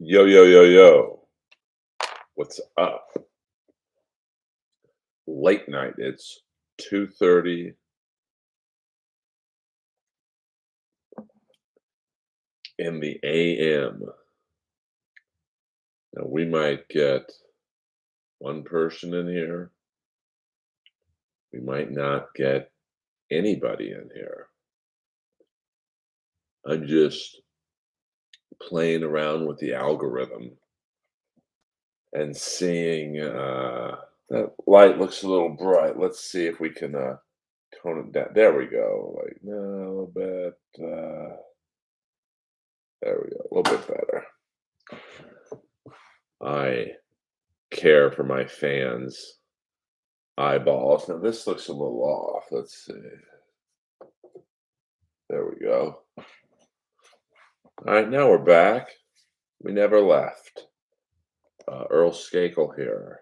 Yo, yo, yo, yo. What's up? Late night. It's 2:30 in the AM. Now we might get one person in here. We might not get anybody in here. I'm just playing around with the algorithm and seeing that light looks a little bright. Let's see if we can tone it down. There we go. Like no, a little bit. There we go. A little bit better. I care for my fans' eyeballs. Now this looks a little off. Let's see. There we go. All right, now we're back. We never left. Earl Skakel here.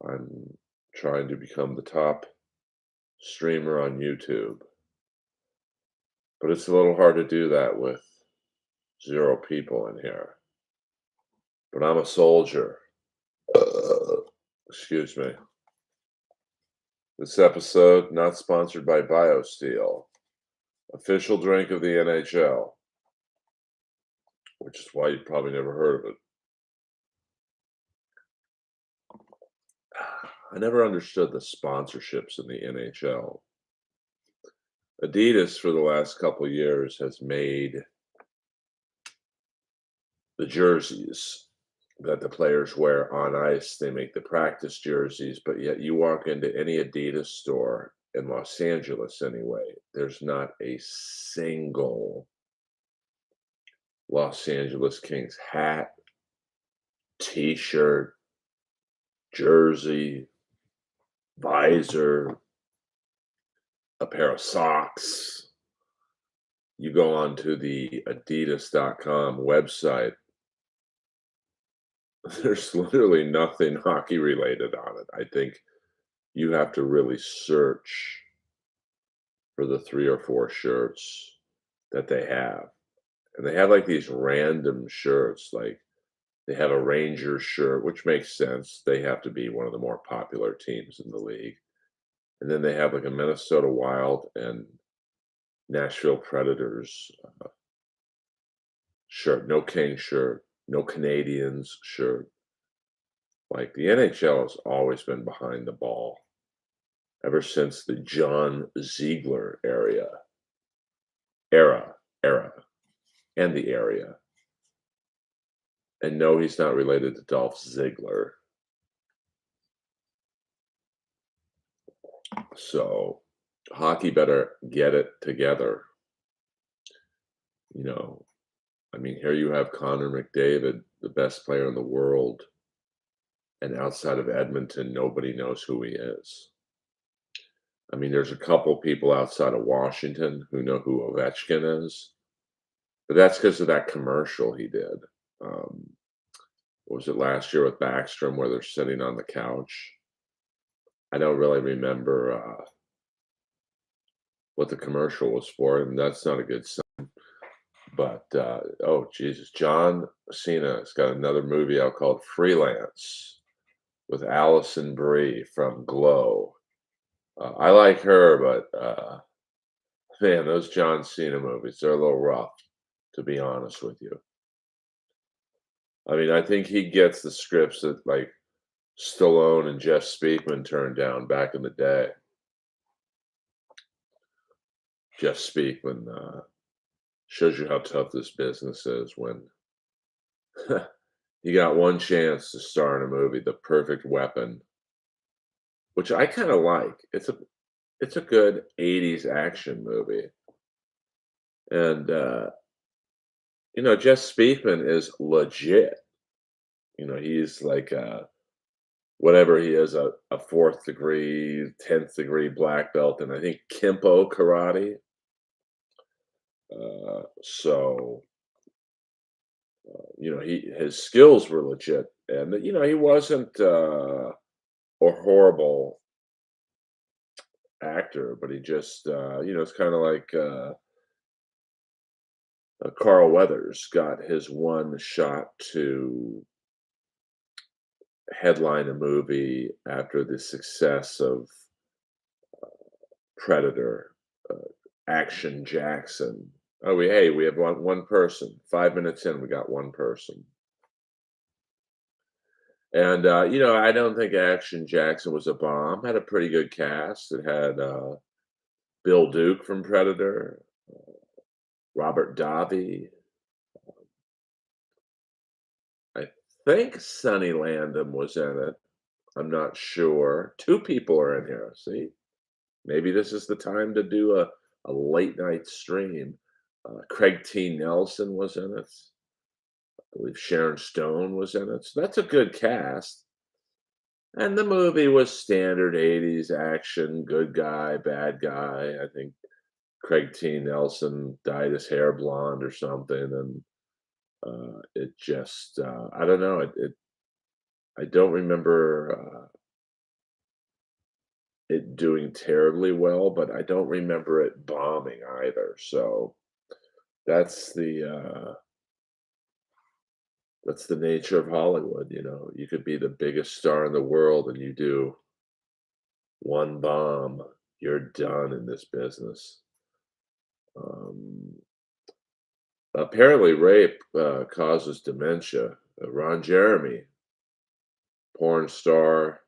I'm trying to become the top streamer on YouTube, but it's a little hard to do that with 0 people in here. But I'm a soldier. Excuse me. This episode not sponsored by BioSteel, official drink of the NHL, which is why you probably never heard of it. I never understood the sponsorships in the NHL. Adidas, for the last couple years, has made the jerseys that the players wear on ice. They make the practice jerseys, but yet you walk into any Adidas store in Los Angeles anyway, there's not a single Los Angeles Kings hat, t-shirt, jersey, visor, a pair of socks. You go onto the adidas.com website, there's literally nothing hockey related on it. I think you have to really search for the 3 or 4 shirts that they have. And they have like these random shirts, like they have a Rangers shirt, which makes sense. They have to be one of the more popular teams in the league. And then they have like a Minnesota Wild and Nashville Predators shirt, no King shirt, no Canadians shirt. Like the NHL has always been behind the ball ever since the John Ziegler era, era, and the area. And no, he's not related to Dolph Ziggler. So hockey better get it together. You know, I mean, here you have Connor McDavid, the best player in the world, and outside of Edmonton, nobody knows who he is. I mean, there's a couple people outside of Washington who know who Ovechkin is, but that's because of that commercial he did. Um, what was it last year with Backstrom where they're sitting on the couch? I don't really remember what the commercial was for, and that's not a good sign. But oh Jesus, John Cena has got another movie out called Freelance with Allison Brie from Glow. I like her, but man, those John Cena movies, they're a little rough, to be honest with you. I mean, I think he gets the scripts that like Stallone and Jeff Speakman turned down back in the day. Jeff Speakman shows you how tough this business is when you got one chance to star in a movie, The Perfect Weapon, which I kind of like. It's a good 80s action movie. And Jeff Speakman is legit. He's like whatever he is, a 4th degree, 10th degree black belt, and I think Kempo karate. So his skills were legit, and he wasn't a horrible actor, but he just it's kind of like Carl Weathers got his one shot to headline a movie after the success of Predator, uh, Action Jackson. Oh, we have one person. 5 minutes in, we got one person. And, I don't think Action Jackson was a bomb. Had a pretty good cast. It had Bill Duke from Predator, Robert Davi. I think Sonny Landham was in it. I'm not sure. Two people are in here. See, maybe this is the time to do a late night stream. Craig T. Nelson was in it. I believe Sharon Stone was in it. So that's a good cast. And the movie was standard 80s action, good guy, bad guy. I think Craig T. Nelson dyed his hair blonde or something, and it just I don't know. I don't remember it doing terribly well, but I don't remember it bombing either. So that's that's the nature of Hollywood. You could be the biggest star in the world, and you do one bomb, you're done in this business. Um, Apparently, rape causes dementia. Ron Jeremy, porn star.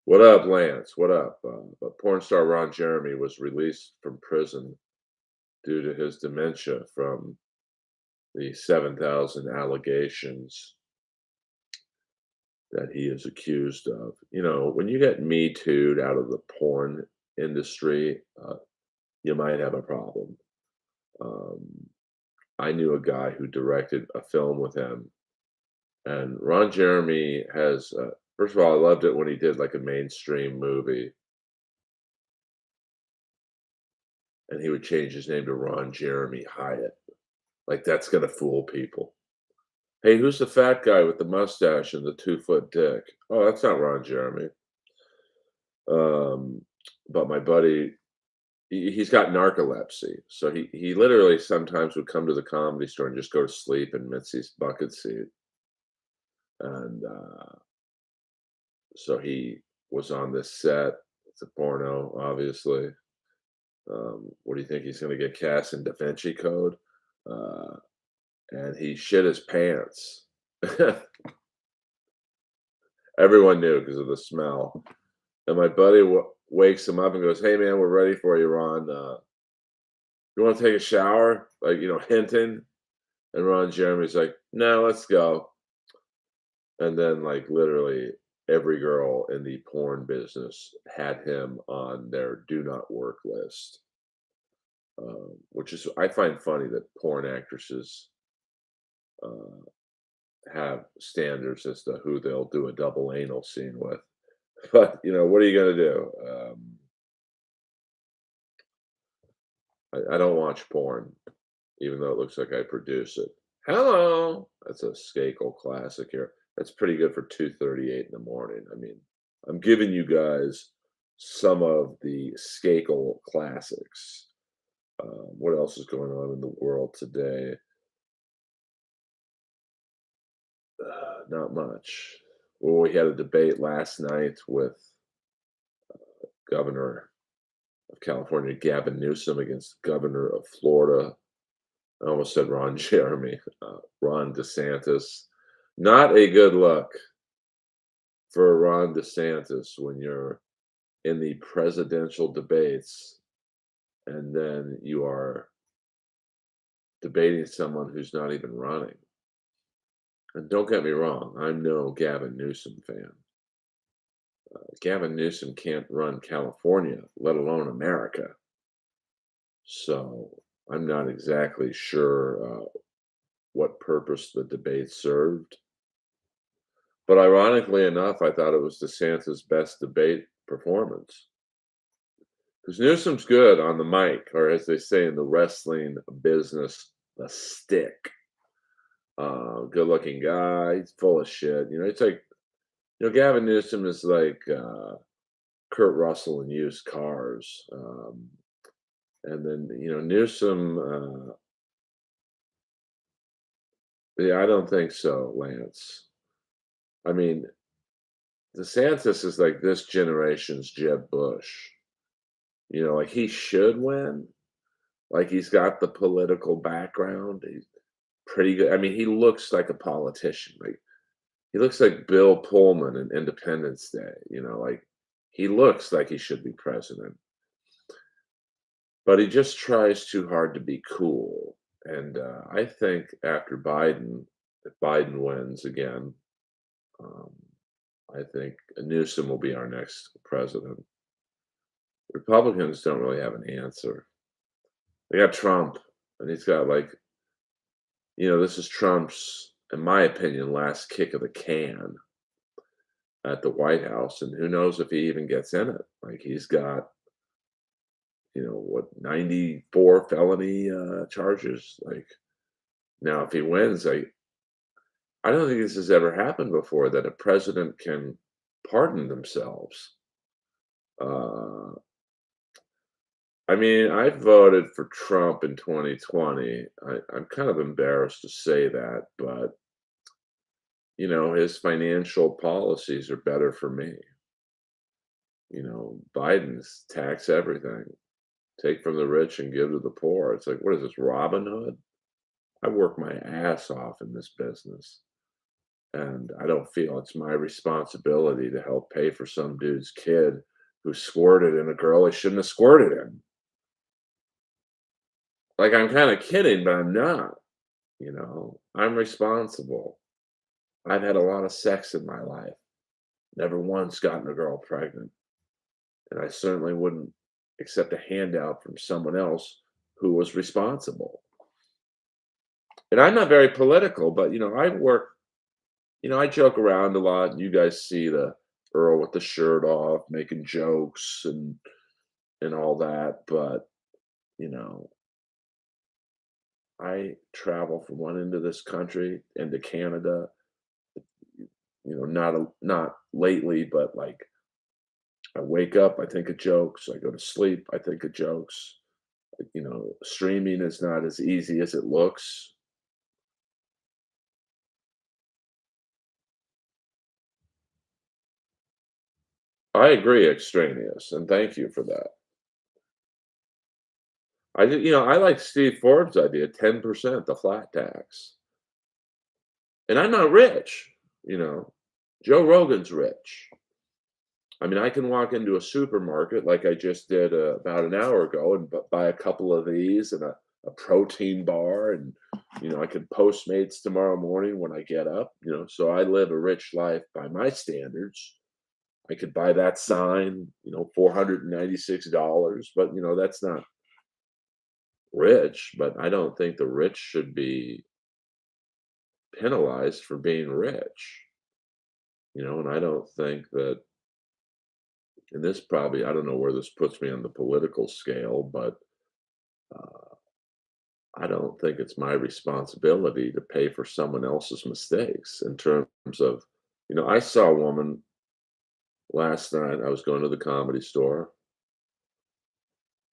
What up, Lance? What up? But porn star Ron Jeremy was released from prison due to his dementia from the 7,000 allegations that he is accused of. When you get Me Too'd out of the porn industry, you might have a problem. Um, I knew a guy who directed a film with him, and Ron Jeremy has, first of all, I loved it when he did like a mainstream movie, and he would change his name to Ron Jeremy Hyatt. Like, that's going to fool people. Hey, who's the fat guy with the mustache and the 2-foot dick? Oh, that's not Ron Jeremy. Um, but my buddy, he's got narcolepsy. So he literally sometimes would come to the comedy store and just go to sleep in Mitzi's bucket seat. And so he was on this set. It's a porno, obviously. What do you think? He's going to get cast in Da Vinci Code? Uh, and he shit his pants. Everyone knew because of the smell. And my buddy wakes him up and goes, "Hey, man, we're ready for you, Ron. You want to take a shower?" Like, hinting. And Ron Jeremy's like, "No, let's go." And then, like, literally every girl in the porn business had him on their do not work list, which is, I find funny that porn actresses uh, have standards as to who they'll do a double anal scene with. But, what are you going to do? I don't watch porn, even though it looks like I produce it. Hello. That's a Skakel classic here. That's pretty good for 2:38 in the morning. I mean, I'm giving you guys some of the Skakel classics. What else is going on in the world today? Not much. Well, we had a debate last night with Governor of California, Gavin Newsom, against Governor of Florida. I almost said Ron Jeremy, Ron DeSantis. Not a good look for Ron DeSantis when you're in the presidential debates and then you are debating someone who's not even running. And don't get me wrong, I'm no Gavin Newsom fan. Gavin Newsom can't run California, let alone America. So I'm not exactly sure what purpose the debate served. But ironically enough, I thought it was DeSantis' best debate performance. Because Newsom's good on the mic, or as they say in the wrestling business, the stick. Good-looking guy. He's full of shit. It's like, Gavin Newsom is like Kurt Russell in used cars. And then, Newsom Yeah, I don't think so, Lance. I mean, DeSantis is like this generation's Jeb Bush. Like he should win. Like he's got the political background. He's pretty good. I mean, he looks like a politician. Like he looks like Bill Pullman in Independence Day. Like he looks like he should be president, but he just tries too hard to be cool. And I think after Biden, if Biden wins again, um, I think Newsom will be our next president. Republicans don't really have an answer. They got Trump, and he's got this is Trump's, in my opinion, last kick of the can at the White House, and who knows if he even gets in it. Like he's got, what, 94 felony charges. Like now, if he wins, I don't think this has ever happened before that a president can pardon themselves. Uh, I mean, I voted for Trump in 2020. I'm kind of embarrassed to say that, but his financial policies are better for me. Biden's tax everything, take from the rich and give to the poor. It's like, what is this, Robin Hood? I work my ass off in this business, and I don't feel it's my responsibility to help pay for some dude's kid who squirted in a girl he shouldn't have squirted in. Like, I'm kind of kidding, but I'm not. I'm responsible. I've had a lot of sex in my life, never once gotten a girl pregnant. And I certainly wouldn't accept a handout from someone else who was responsible. And I'm not very political, but I work, I joke around a lot. You guys see the Earl with the shirt off, making jokes and all that. But, you know, I travel from one end of this country into Canada, not lately, but like I wake up, I think of jokes. I go to sleep, I think of jokes. Streaming is not as easy as it looks. I agree, extraneous, and thank you for that. I like Steve Forbes' idea, 10%, the flat tax. And I'm not rich, you know. Joe Rogan's rich. I mean, I can walk into a supermarket like I just did about an hour ago and buy a couple of these and a protein bar. And, I can Postmates tomorrow morning when I get up, so I live a rich life by my standards. I could buy that sign, $496, but, that's not rich. But I don't think the rich should be penalized for being rich, and I don't think that, and this probably, I don't know where this puts me on the political scale, but uh, I don't think it's my responsibility to pay for someone else's mistakes in terms of, I saw a woman last night. I was going to the Comedy Store,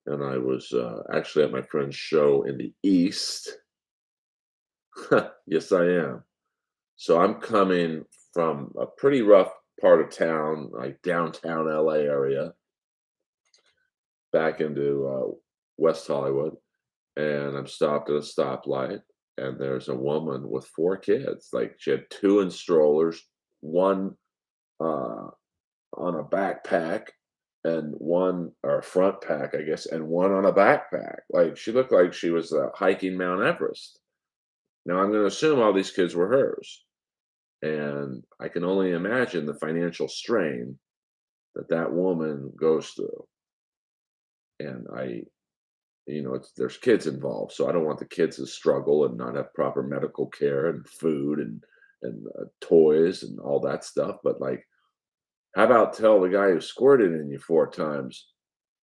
and I was actually at my friend's show in the East. Yes, I am. So I'm coming from a pretty rough part of town, like downtown LA area, back into West Hollywood, and I'm stopped at a stoplight, and there's a woman with 4 kids. Like she had 2 in strollers, 1 uh, on a backpack, and 1 or a front pack, I guess, and 1 on a backpack. Like she looked like she was hiking Mount Everest. Now I'm going to assume all these kids were hers, and I can only imagine the financial strain that that woman goes through. And there's kids involved, so I don't want the kids to struggle and not have proper medical care and food and toys and all that stuff. But like, how about tell the guy who squirted in you 4 times,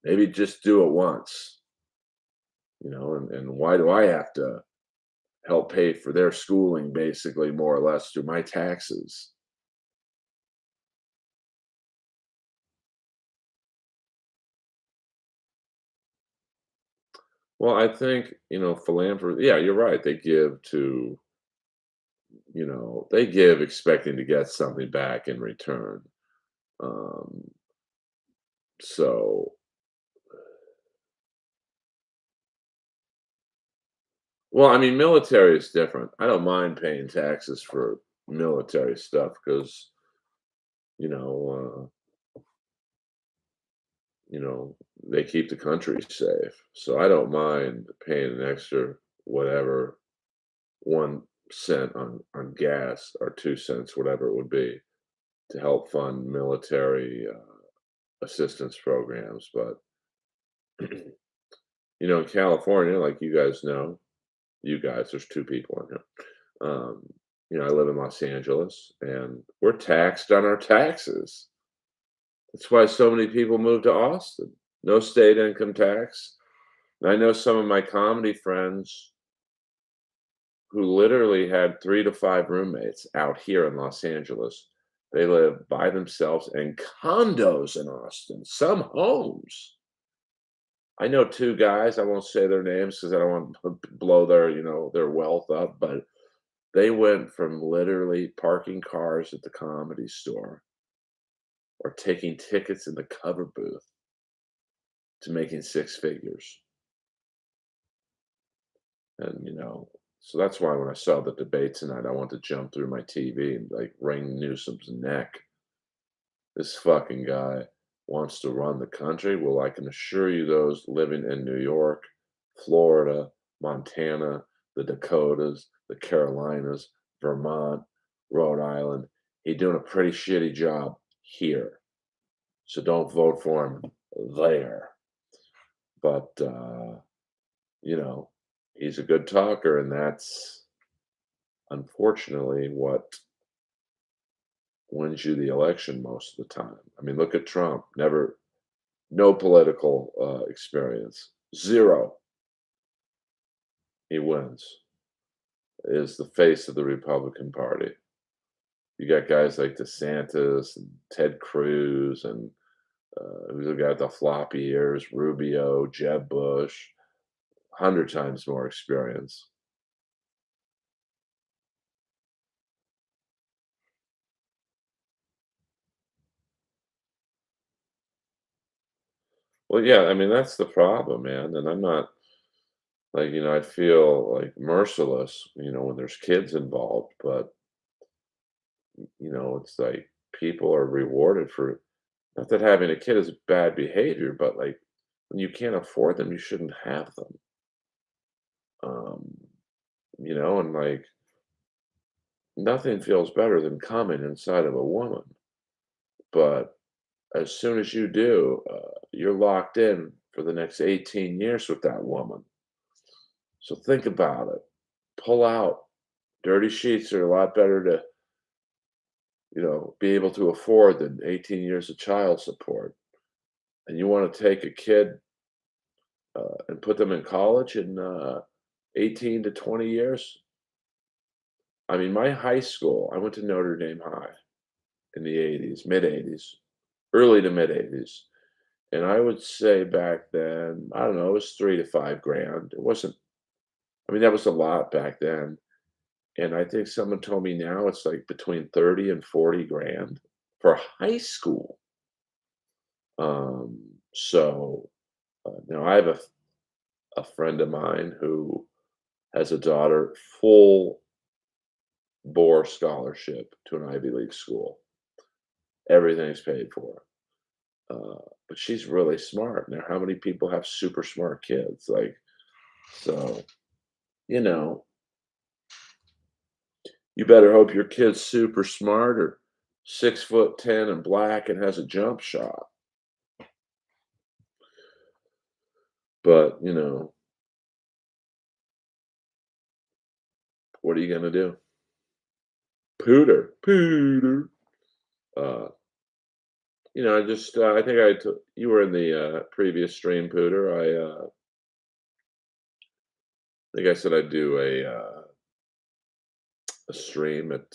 maybe just do it once, and why do I have to help pay for their schooling basically more or less through my taxes? Well, I think, philanthropy, yeah, you're right. They give to they give expecting to get something back in return. Um, so, well, I mean, military is different. I don't mind paying taxes for military stuff because, you know, you know, they keep the country safe. So I don't mind paying an extra whatever 1 cent on gas or 2 cents, whatever it would be, to help fund military assistance programs. But in California, like you guys, there's two people in here. I live in Los Angeles, and we're taxed on our taxes. That's why so many people move to Austin. No state income tax. And I know some of my comedy friends who literally had 3 to 5 roommates out here in Los Angeles. They live by themselves in condos in Austin, some homes. I know 2 guys, I won't say their names because I don't want to blow their wealth up, but they went from literally parking cars at the Comedy Store or taking tickets in the cover booth to making 6 figures. And, so that's why when I saw the debate tonight, I wanted to jump through my TV and, like, wring Newsom's neck. This fucking guy wants to run the country. Well, I can assure you those living in New York, Florida, Montana, the Dakotas, the Carolinas, Vermont, Rhode Island, he's doing a pretty shitty job here. So don't vote for him there. But, you know, he's a good talker, and that's unfortunately what wins you the election most of the time. I mean, look at Trump. No political experience. Zero. He wins. Is the face of the Republican Party. You got guys like DeSantis and Ted Cruz and who's the guy with the floppy ears? Rubio, Jeb Bush, 100 times more experience. Well, yeah, I mean that's the problem, man. And I'm not like I feel like merciless, when there's kids involved, but it's like people are rewarded for not that having a kid is bad behavior, but like when you can't afford them, you shouldn't have them. Um, and like nothing feels better than coming inside of a woman. But as soon as you do, you're locked in for the next 18 years with that woman. So think about it. Pull out. Dirty sheets are a lot better to, be able to afford than 18 years of child support. And you want to take a kid and put them in college in 18 to 20 years? I mean, my high school, I went to Notre Dame High in the 80s, mid 80s, early to mid 80s. And I would say back then, I don't know, it was 3 to 5 grand. It wasn't, I mean, that was a lot back then. And I think someone told me now it's like between 30 and 40 grand for high school. So now I have a friend of mine who has a daughter, full bore scholarship to an Ivy League school. Everything's paid for. But she's really smart. Now, how many people have super smart kids? Like, so, you know, you better hope your kid's super smart or 6'10" and black and has a jump shot. But, what are you gonna do? Pooter. Uh, I think you were in the previous stream, Pooter. Think I said I'd do a stream at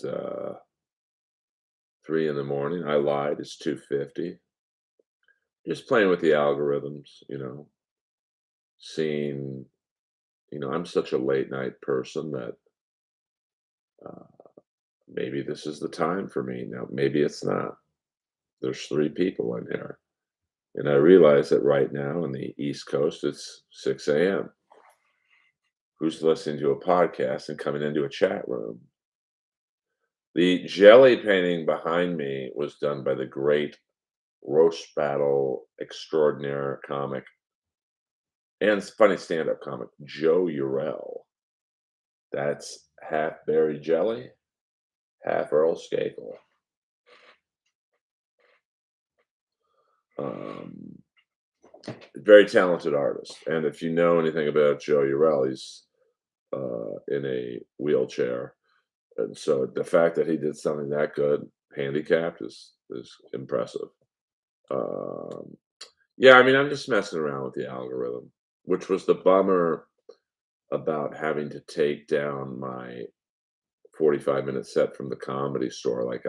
3 in the morning. I lied. It's 2:50. Just playing with the algorithms, seeing, I'm such a late night person that maybe this is the time for me. Now, maybe it's not. There's 3 people in here, and I realize that right now on the East Coast, it's 6 a.m. Who's listening to a podcast and coming into a chat room? The jelly painting behind me was done by the great roast battle extraordinaire comic and funny stand-up comic, Joe Urell. That's half berry jelly, half Earl Skakel. Um, Very talented artist, and if you know anything about Joe Urell, he's in a wheelchair, and so the fact that he did something that good, handicapped, is impressive. Um, yeah, I mean, I'm just messing around with the algorithm, which was the bummer about having to take down my 45-minute set from the Comedy Store. Like,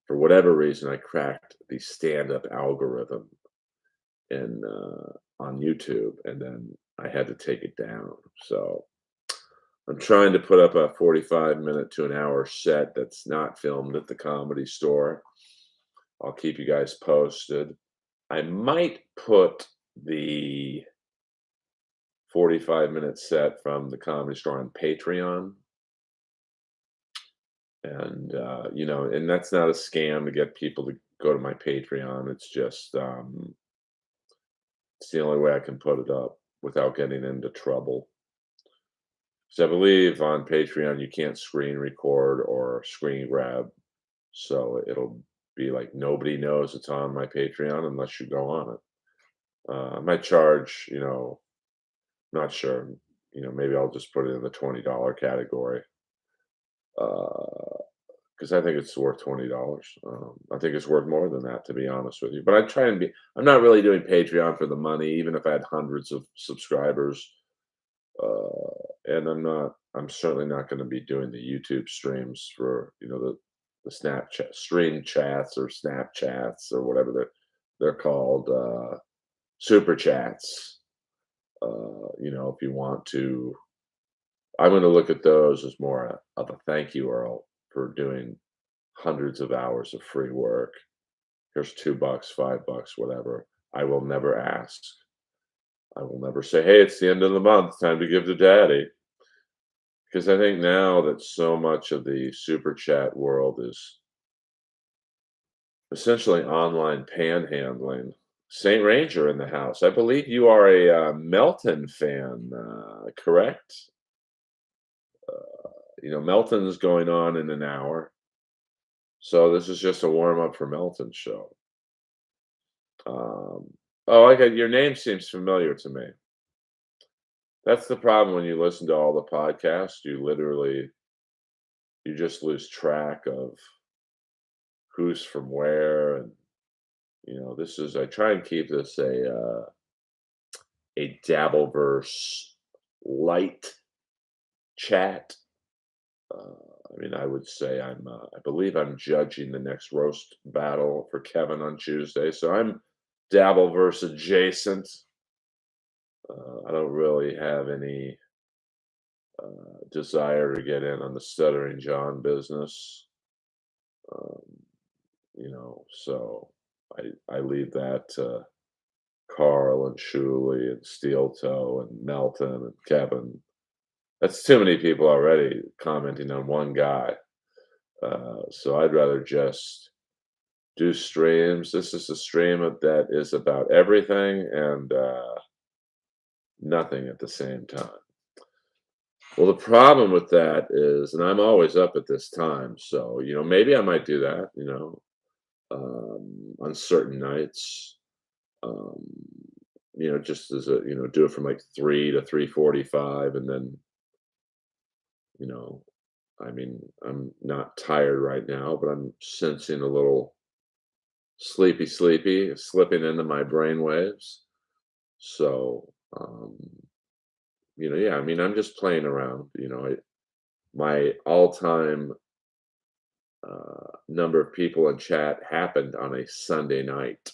for whatever reason, I cracked the stand-up algorithm in on YouTube, and then I had to take it down. So I'm trying to put up a 45-minute to an hour set that's not filmed at the Comedy Store. I'll keep you guys posted. I might put the 45-minute set from the Comedy Store on Patreon. And, and that's not a scam to get people to go to my Patreon. It's just, it's the only way I can put it up without getting into trouble. So I believe on Patreon you can't screen record or screen grab, so it'll be like nobody knows it's on my Patreon unless you go on it. I might charge, not sure, maybe I'll just put it in the $20 category. Because I think it's worth $20. I think it's worth more than that, to be honest with you. But I try and be. I'm not really doing Patreon for the money, even if I had hundreds of subscribers. And I'm not. I'm certainly not going to be doing the YouTube streams for the Snapchat stream chats or Snapchats or whatever they're called, super chats. If you want to, I'm going to look at those as more of a thank you, Earl, for doing hundreds of hours of free work. Here's $2, $5, whatever. I will never ask. I will never say, hey, it's the end of the month, time to give to daddy. Because I think now that so much of the super chat world is essentially online panhandling. Saint Ranger in the house. I believe you are a Melton fan, correct? Melton's going on in an hour. So this is just a warm up for Melton's show. Oh, okay. Your name seems familiar to me. That's the problem when you listen to all the podcasts. You just lose track of who's from where, and I try and keep this a Dabbleverse light chat. I mean, I would say I believe I'm judging the next roast battle for Kevin on Tuesday, so I'm Dabbleverse adjacent. I don't really have any desire to get in on the Stuttering John business. Um, so I leave that to Carl and Shuley and Steel Toe and Melton and Kevin. That's too many people already commenting on one guy. So I'd rather just do streams. This is a stream that is about everything and nothing at the same time. Well, the problem with that is, and I'm always up at this time, so maybe I might do that, on certain nights. Um, just as do it from like 3 to 3:45, and then, you know, I mean, I'm not tired right now, but I'm sensing a little sleepy slipping into my brain waves. So, yeah, I mean, I'm just playing around. My all-time number of people in chat happened on a Sunday night.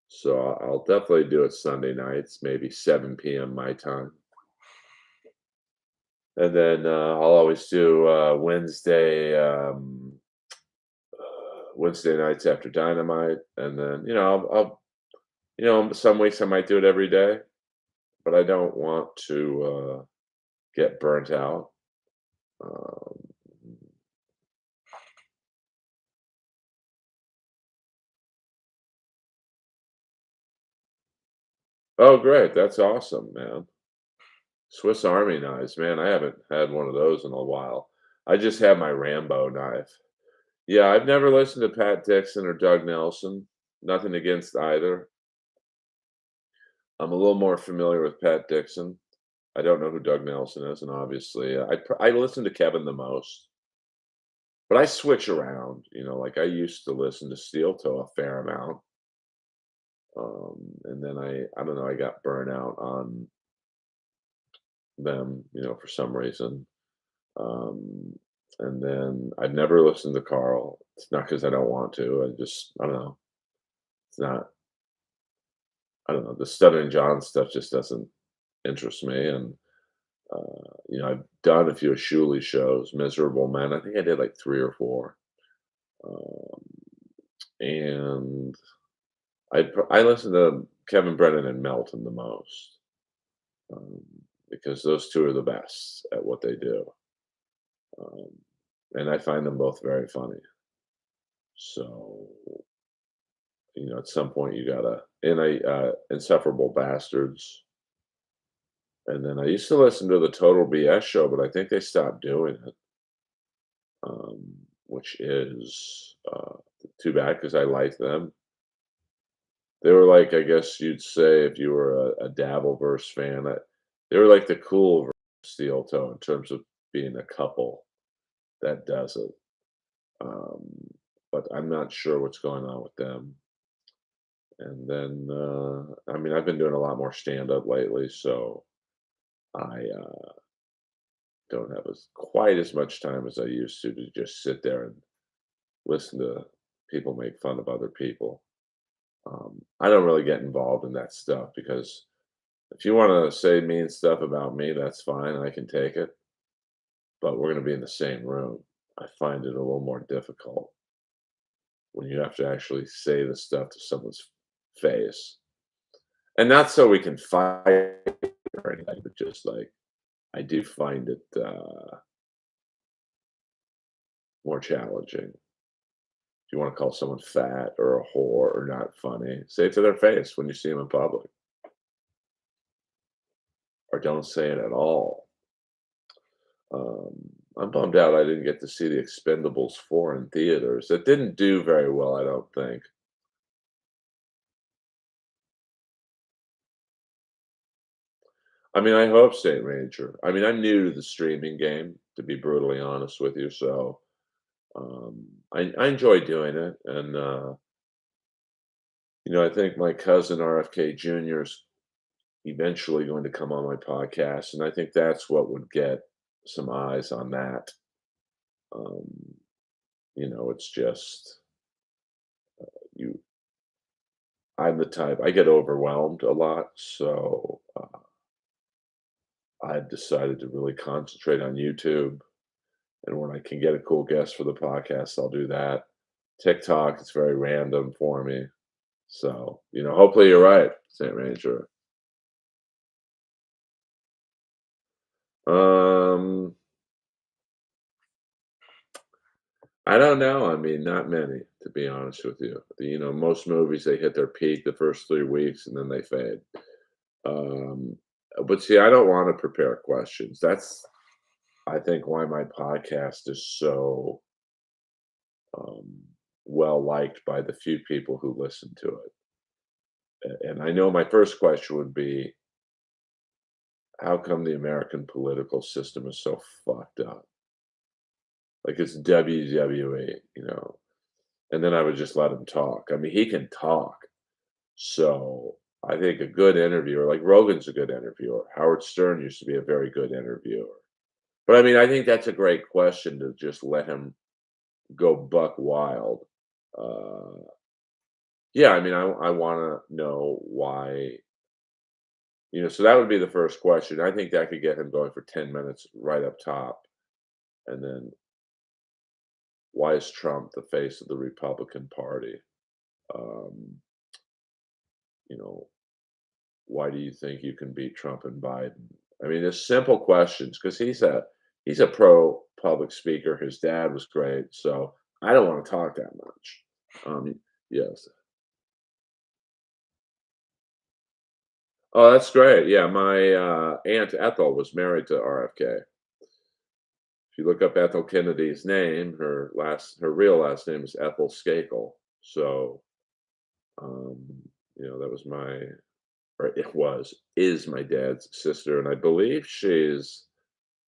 So I'll definitely do it Sunday nights, maybe 7 p.m. my time. And then, I'll always do, Wednesday nights after Dynamite, and then, some weeks I might do it every day, but I don't want to, get burnt out. Um Oh, great, that's awesome, man. Swiss Army knives, man, I haven't had one of those in a while. I just have my Rambo knife. Yeah, I've never listened to Pat Dixon or Doug Nelson, nothing against either. I'm a little more familiar with Pat Dixon. I don't know who Doug Nelson is, and obviously, I listen to Kevin the most, but I switch around, like, I used to listen to Steel Toe a fair amount, and then I don't know, I got burnt out on them, for some reason, um, and then I've never listened to Carl. It's not because I don't want to, I don't know. It's not I don't know, the Stuttering John stuff just doesn't interest me, and, I've done a few of Shuley's shows, Miserable Men, I think I did, like, 3 or 4, um, and I listen to Kevin Brennan and Melton the most, um, because those 2 are the best at what they do, um, and I find them both very funny. So, at some point you gotta and Insufferable Bastards, and then I used to listen to the Total BS show, but I think they stopped doing it, which is, too bad because I like them. They were like, I guess you'd say if you were a Dabbleverse fan, they were like the cool version of Steel Toe in terms of being a couple that does it. Um, but I'm not sure what's going on with them. And then, I mean, I've been doing a lot more stand up lately, so I don't have quite as much time as I used to just sit there and listen to people make fun of other people. I don't really get involved in that stuff because if you want to say mean stuff about me, that's fine. I can take it, but we're going to be in the same room. I find it a little more difficult when you have to actually say the stuff to someone's face. And not so we can fight or anything, but just like I do find it more challenging. If you want to call someone fat or a whore or not funny, say it to their face when you see them in public, or don't say it at all. Um, I'm bummed out I didn't get to see The Expendables 4 in theaters. It didn't do very well, I don't think. I mean, I hope Saint Ranger. I mean, I'm new to the streaming game, to be brutally honest with you, so, I enjoy doing it, and, I think my cousin RFK Jr. is eventually going to come on my podcast, and I think that's what would get some eyes on that. Um, it's just you I'm the type I get overwhelmed a lot, so, I've decided to really concentrate on YouTube, and when I can get a cool guest for the podcast, I'll do that. TikTok, it's very random for me, so, hopefully you're right, Saint Ranger. Um, I don't know, I mean, not many, to be honest with you. Most movies, they hit their peak the first 3 weeks, and then they fade. Um, but see, I don't wanna prepare questions. That's, I think, why my podcast is so, um, well liked by the few people who listen to it. And I know my first question would be, how come the American political system is so fucked up? Like it's WWE, and then I would just let him talk. I mean, he can talk. So I think a good interviewer, like Rogan's a good interviewer. Howard Stern used to be a very good interviewer. But I mean, I think that's a great question to just let him go buck wild. Uh, yeah, I mean, I want to know why So that would be the first question. I think that could get him going for 10 minutes right up top. And then, why is Trump the face of the Republican Party? Um, you know, why do you think you can beat Trump and Biden? I mean, it's simple questions because he's a pro public speaker. His dad was great, so I don't want to talk that much. Yes. Oh, that's great. Yeah, my aunt Ethel was married to RFK. If you look up Ethel Kennedy's name, her real last name is Ethel Skakel. So, um, that was my or it was is my dad's sister, and I believe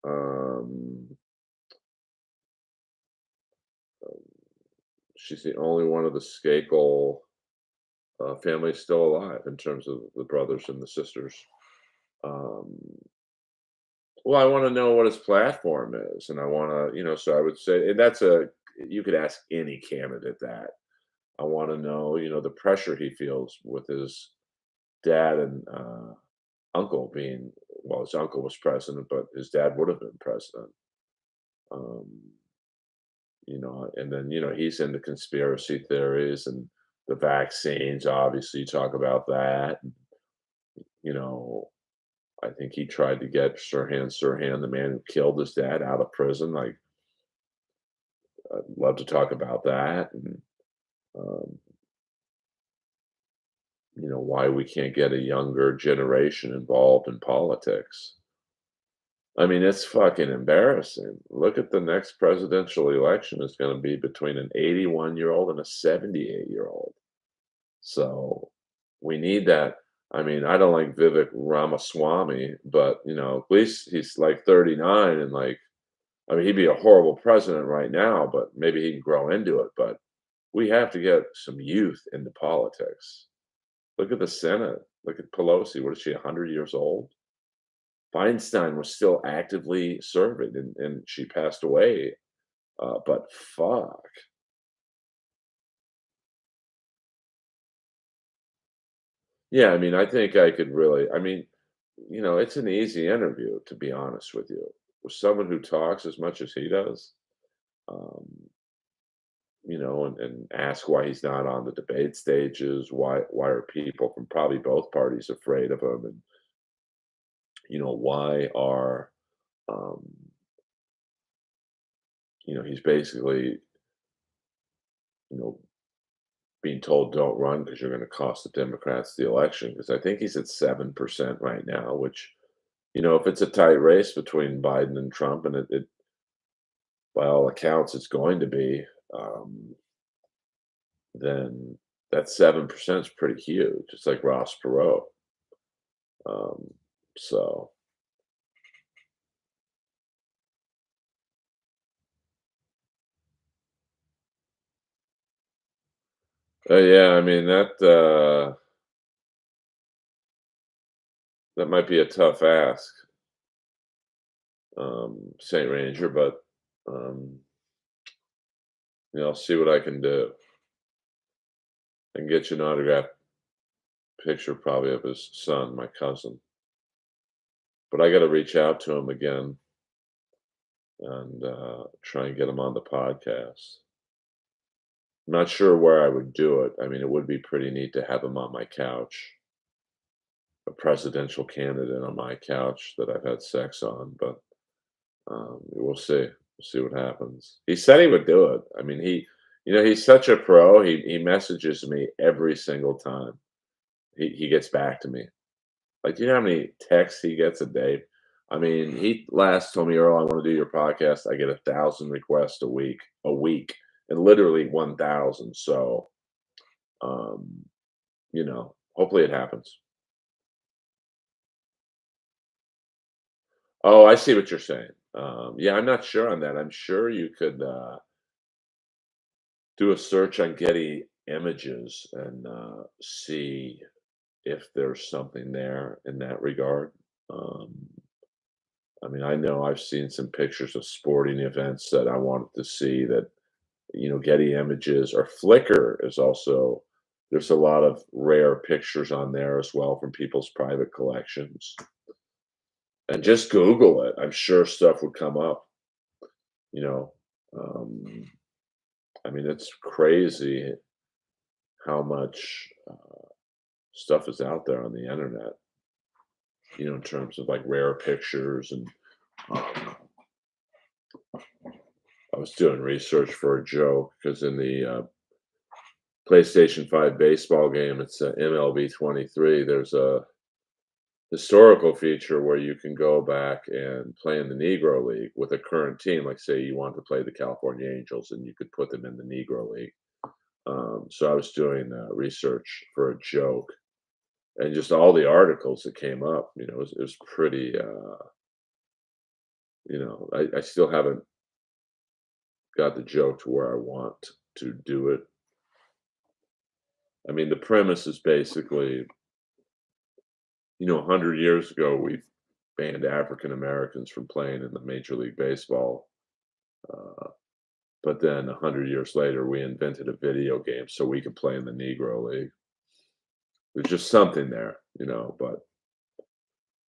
um, she's the only one of the Skakel family still alive in terms of the brothers and the sisters. Um, well, I want to know what his platform is, and I want to, so I would say, and you could ask any candidate that. I want to know, the pressure he feels with his dad and uncle being, well, his uncle was president, but his dad would have been president. Um, and then, he's into conspiracy theories and the vaccines, obviously, you talk about that. You know, I think he tried to get Sirhan, the man who killed his dad, out of prison. Like, I'd love to talk about that and, um, why we can't get a younger generation involved in politics. I mean, it's fucking embarrassing. Look at the next presidential election is gonna be between an 81-year-old and a 78-year-old. So, we need that. I mean, I don't like Vivek Ramaswamy, but, at least he's, like, 39 and, like, I mean, he'd be a horrible president right now, but maybe he can grow into it, but we have to get some youth into politics. Look at the Senate. Look at Pelosi. What is she, 100 years old? Feinstein was still actively serving, and she passed away, but fuck. Yeah, I mean, I think I could really it's an easy interview, to be honest with you. With someone who talks as much as he does, um, and ask why he's not on the debate stages, why are people from probably both parties afraid of him, and, why are, um, he's basically, you know, being told don't run because you're going to cost the Democrats the election. Because I think he's at 7% right now, which, if it's a tight race between Biden and Trump, and it by all accounts it's going to be, then that 7% is pretty huge. It's like Ross Perot. Um, so, yeah, I mean that might be a tough ask, Saint Ranger, but um, I'll see what I can do. I can get you an autograph picture probably of his son, my cousin. But I gotta reach out to him again and, try and get him on the podcast. I'm not sure where I would do it. I mean, it would be pretty neat to have him on my couch, a presidential candidate on my couch that I've had sex on, but, we'll see. We'll see what happens. He said he would do it. I mean, he's such a pro. He messages me every single time he gets back to me. Like, do you know how many texts he gets a day? I mean, he last told me, "Earl, I want to do your podcast." I get 1,000 requests a week, and literally 1,000. So, hopefully it happens. Oh, I see what you're saying. Yeah, I'm not sure on that. I'm sure you could do a search on Getty Images and see if there's something there in that regard. Um, I mean, I know I've seen some pictures of sporting events that I wanted to see that, Getty Images or Flickr is also. There's a lot of rare pictures on there as well from people's private collections. And just Google it. I'm sure stuff would come up, you know. Um, I mean, it's crazy how much stuff is out there on the internet, in terms of like rare pictures. And um, I was doing research for a joke because in the PlayStation 5 baseball game, it's MLB 23. There's a historical feature where you can go back and play in the Negro League with a current team. Like, say you want to play the California Angels, and you could put them in the Negro League. So I was doing research for a joke, and just all the articles that came up, it was pretty. I still haven't got the joke to where I want to do it. I mean, the premise is basically, 100 years ago, we banned African Americans from playing in the Major League Baseball. Uh, but then 100 years later, we invented a video game so we could play in the Negro League. There's just something there, but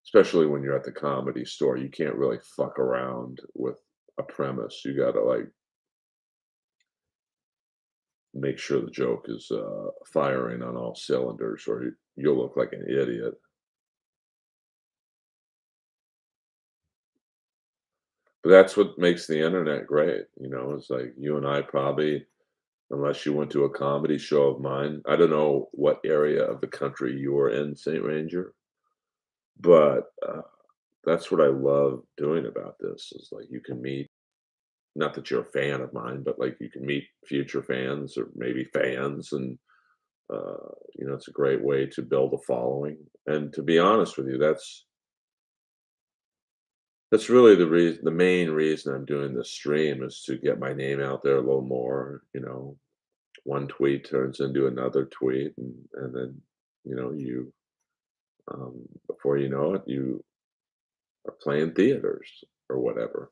especially when you're at the comedy store, you can't really fuck around with a premise. You got to like make sure the joke is firing on all cylinders, or you'll look like an idiot. But that's what makes the internet great. It's like you and I probably, unless you went to a comedy show of mine. I don't know what area of the country you were in, St. Ranger, but that's what I love doing about this is like you can meet, not that you're a fan of mine, but like you can meet future fans or maybe fans, and it's a great way to build a following. And to be honest with you, that's really the main reason I'm doing this stream is to get my name out there a little more. One tweet turns into another tweet, and then you before you know it, you are playing theaters or whatever.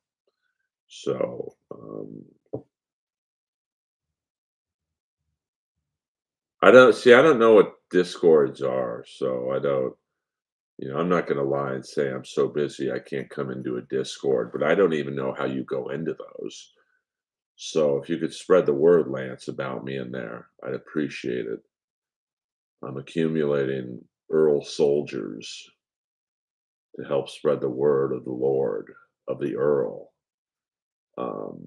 So I don't know what discords are, so I don't. I'm not going to lie and say I'm so busy I can't come into a Discord, but I don't even know how you go into those. So if you could spread the word, Lance, about me in there, I'd appreciate it. I'm accumulating Earl soldiers to help spread the word of the Lord, of the Earl. Um,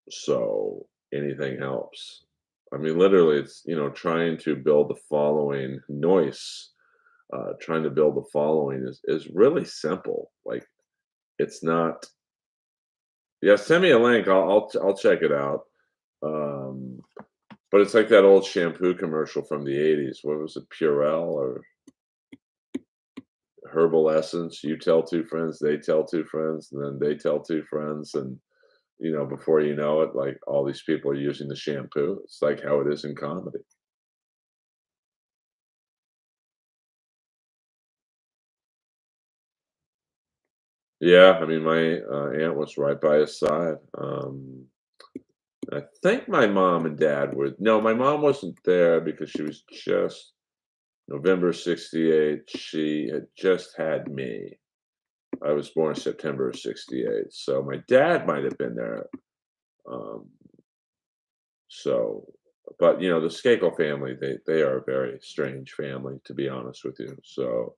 so anything helps. I mean, literally, it's, trying to build the following noise, trying to build the following is really simple. Like, it's not, yeah, send me a link. I'll check it out. Um, but it's like that old shampoo commercial from the 80s. What was it, Purell or Herbal Essence? You tell two friends, they tell two friends, and then they tell two friends, and before you know it, like all these people are using the shampoo. It's like how it is in comedy. Yeah, I mean, my aunt was right by his side. I think my mom and dad were. No, my mom wasn't there because she was just November '68. She had just had me. I was born September of '68, so my dad might have been there. Um, so, but the Skakel family, they are a very strange family, to be honest with you. So,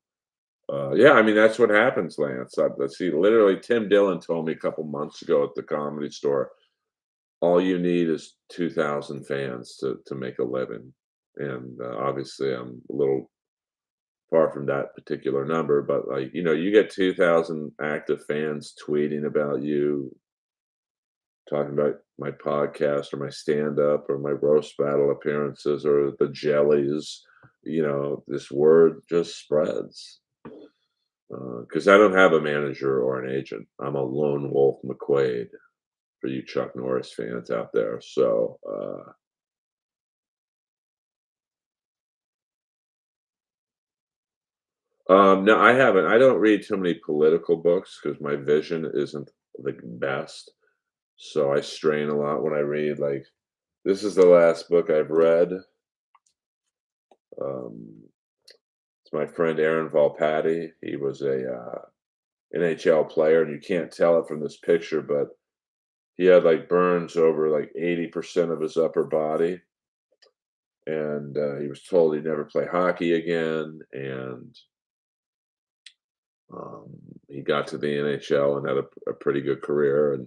yeah, I mean, that's what happens, Lance. Let's see. Literally, Tim Dillon told me a couple months ago at the comedy store, all you need is 2,000 fans to make a living. And obviously, I'm a little far from that particular number, but like, you get 2,000 active fans tweeting about you, talking about my podcast or my stand up or my roast battle appearances or the jellies. This word just spreads. Because I don't have a manager or an agent. I'm a lone wolf McQuaid for you Chuck Norris fans out there. So, no, I haven't. I don't read too many political books because my vision isn't the best. So I strain a lot when I read. Like, this is the last book I've read. Um, it's my friend Aaron Volpatti. He was a NHL player, and you can't tell it from this picture, but he had like burns over like 80% of his upper body, and he was told he'd never play hockey again. And um, he got to the NHL and had a pretty good career, and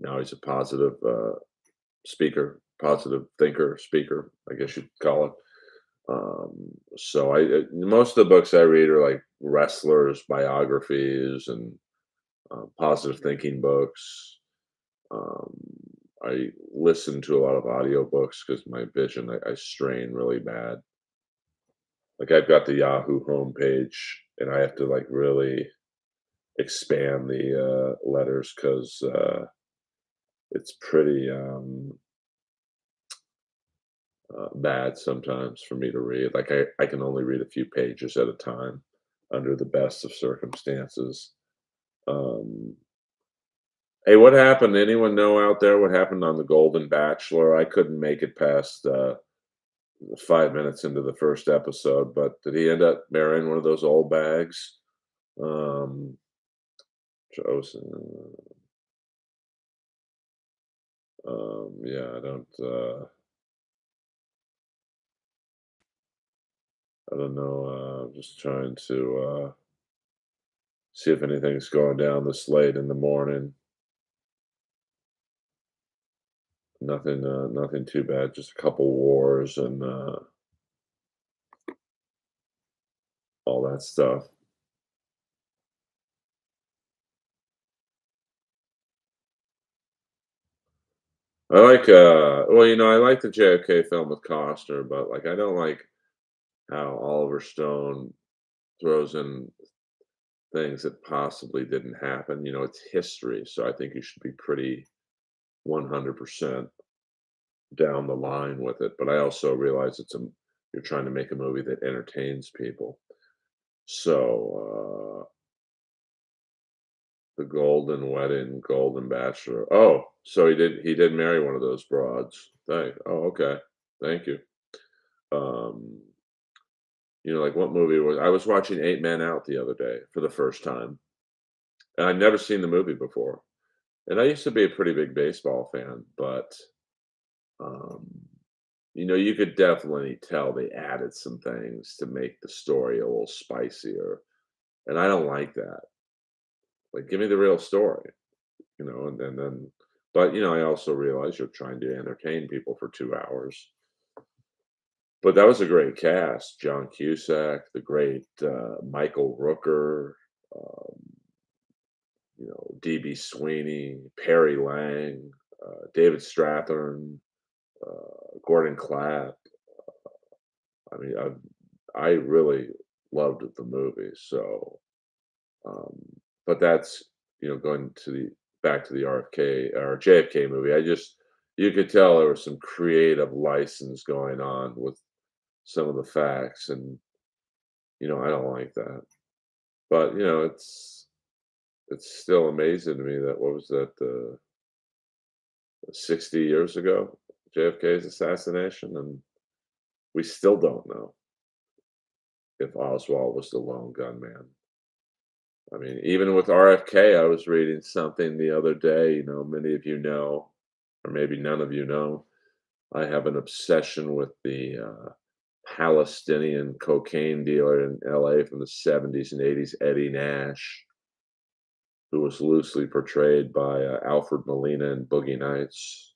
now he's a positive speaker, positive thinker, speaker, I guess you'd call it. So most of the books I read are like wrestlers' biographies and positive thinking books. Um, I listen to a lot of audiobooks because my vision, I strain really bad. Like I've got the Yahoo homepage, and I have to like really expand the letters because it's pretty bad sometimes for me to read. Like I can only read a few pages at a time under the best of circumstances. Um, hey, what happened? Anyone know out there what happened on the Golden Bachelor? I couldn't make it past 5 minutes into the first episode, but did he end up marrying one of those old bags? Um, Joseph, yeah, I don't know. I'm just trying to see if anything's going down this late in the morning. Nothing, nothing too bad. Just a couple wars and all that stuff. I like, well, I like the JFK film with Costner, but like, I don't like how Oliver Stone throws in things that possibly didn't happen. It's history, so I think you should be pretty 100% down the line with it. But I also realize you're trying to make a movie that entertains people. So the Golden Wedding, Golden Bachelor. Oh, so he did marry one of those broads. Oh, okay. Thank you. Um, like what movie I was watching Eight Men Out the other day for the first time. And I'd never seen the movie before. And I used to be a pretty big baseball fan, but um, you could definitely tell they added some things to make the story a little spicier. And I don't like that. Like, give me the real story, and then, but I also realize you're trying to entertain people for 2 hours. But that was a great cast. John Cusack, the great Michael Rooker, um, DB Sweeney, Perry Lang, David Strathern, Gordon Clapp. I mean, I really loved the movie. So, um, but that's going to the back to the RFK or JFK movie. You could tell there was some creative license going on with some of the facts, and I don't like that. But it's still amazing to me that what was that 60 years ago, JFK's assassination, and we still don't know if Oswald was the lone gunman. I mean, even with RFK, I was reading something the other day. Many of you know, or maybe none of you know, I have an obsession with the Palestinian cocaine dealer in LA from the 70s and 80s, Eddie Nash, who was loosely portrayed by Alfred Molina in Boogie Nights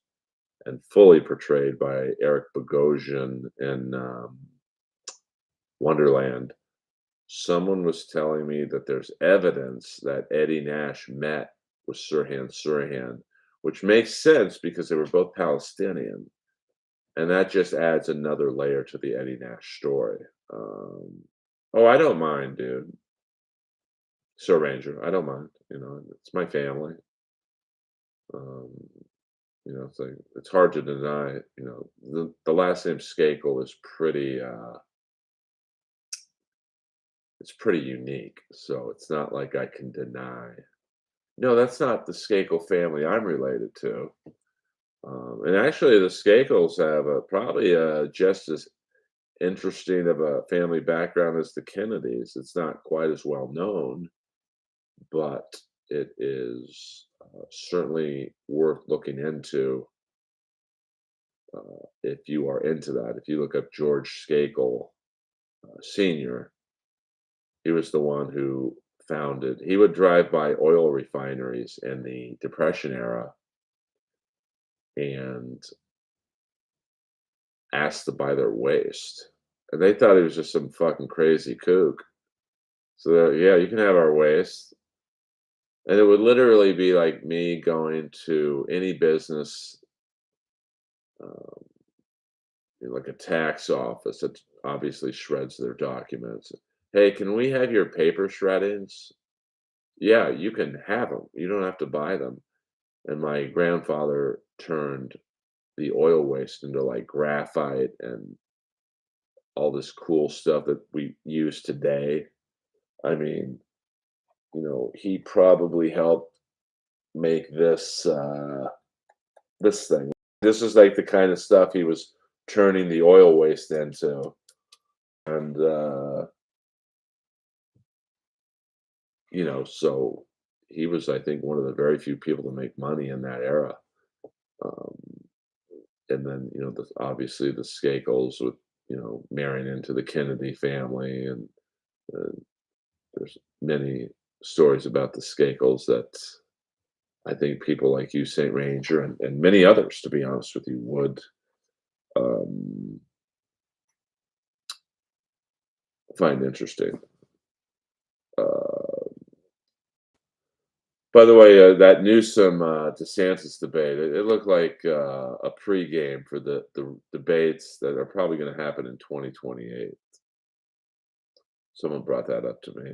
and fully portrayed by Eric Bogosian in Wonderland. Someone was telling me that there's evidence that Eddie Nash met with Sirhan Sirhan, which makes sense because they were both Palestinian. And that just adds another layer to the Eddie Nash story. Um, oh, I don't mind, dude. Sir Ranger, I don't mind. It's my family. Um, it's like it's hard to deny. The last name Skakel is it's pretty unique. So it's not like I can deny. No, that's not the Skakel family I'm related to. And actually, the Skakels have probably just as interesting of a family background as the Kennedys. It's not quite as well known, but it is certainly worth looking into if you are into that. If you look up George Skakel Sr., he was the one who founded, he would drive by oil refineries in the Depression era and asked to buy their waste. And they thought he was just some fucking crazy kook. So yeah, you can have our waste. And it would literally be like me going to any business, um, like a tax office that obviously shreds their documents. Hey, can we have your paper shreddings? Yeah, you can have them. You don't have to buy them. And my grandfather turned the oil waste into like graphite and all this cool stuff that we use today. I mean, he probably helped make this thing. This is like the kind of stuff he was turning the oil waste into. And so he was, I think, one of the very few people to make money in that era. Um, and then, obviously the Skakels with, marrying into the Kennedy family, and uh, there's many stories about the Skakels that I think people like you, Saint Ranger, and many others, to be honest with you, would um, find interesting. Uh, by the way, that Newsom DeSantis debate, it looked like a pregame for the debates that are probably going to happen in 2028. Someone brought that up to me.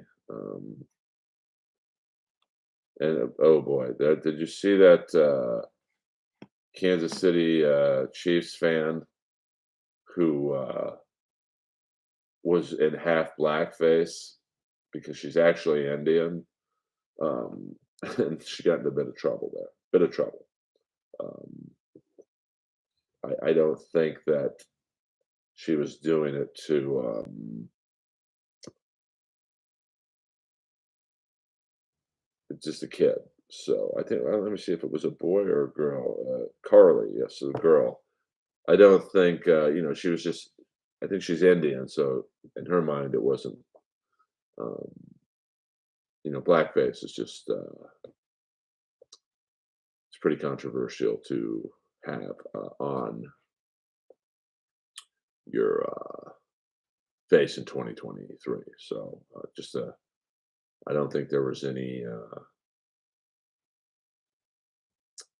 And oh boy, did you see that Kansas City Chiefs fan who was in half blackface because she's actually Indian? Um, and she got in a bit of trouble there. Bit of trouble. Um, I don't think that she was doing it to. It's just a kid. So I think. Well, let me see if it was a boy or a girl. Carly, yes, a girl. I don't think. She was just. I think she's Indian, so in her mind, it wasn't. Um, blackface is just. It's pretty controversial to have on your face in 2023. So I don't think there was any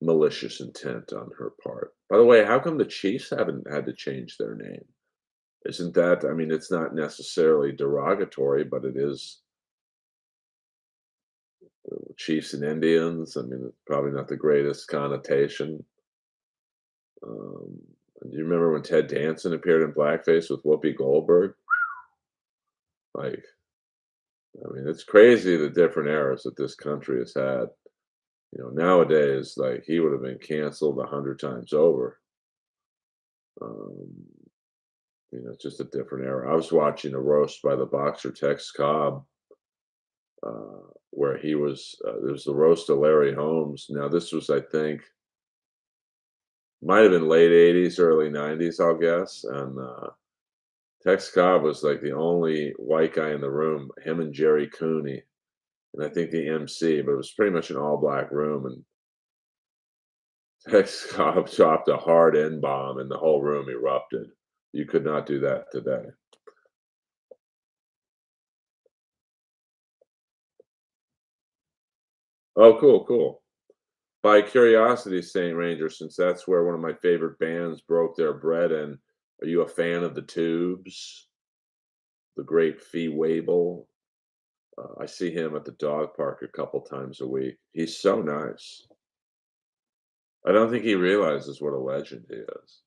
malicious intent on her part. By the way, how come the Chiefs haven't had to change their name? Isn't that, I mean, it's not necessarily derogatory, but it is Chiefs and Indians. I mean, it's probably not the greatest connotation. Um, do you remember when Ted Danson appeared in blackface with Whoopi Goldberg? Like, I mean, it's crazy the different eras that this country has had. Nowadays, like he would have been canceled 100 times over. Um, it's just a different era. I was watching a roast by the boxer Tex Cobb, where he was. There was the roast of Larry Holmes. Now, this was, I think, might have been late '80s, early '90s, I'll guess. And Tex Cobb was like the only white guy in the room. Him and Jerry Cooney, and I think the MC. But it was pretty much an all-black room, and Tex Cobb dropped a hard N bomb, and the whole room erupted. You could not do that today. Oh, cool, cool. By curiosity, Saint Ranger, since that's where one of my favorite bands broke their bread in, are you a fan of the Tubes? The great Fee Waybill? I see him at the dog park a couple times a week. He's so nice. I don't think he realizes what a legend he is.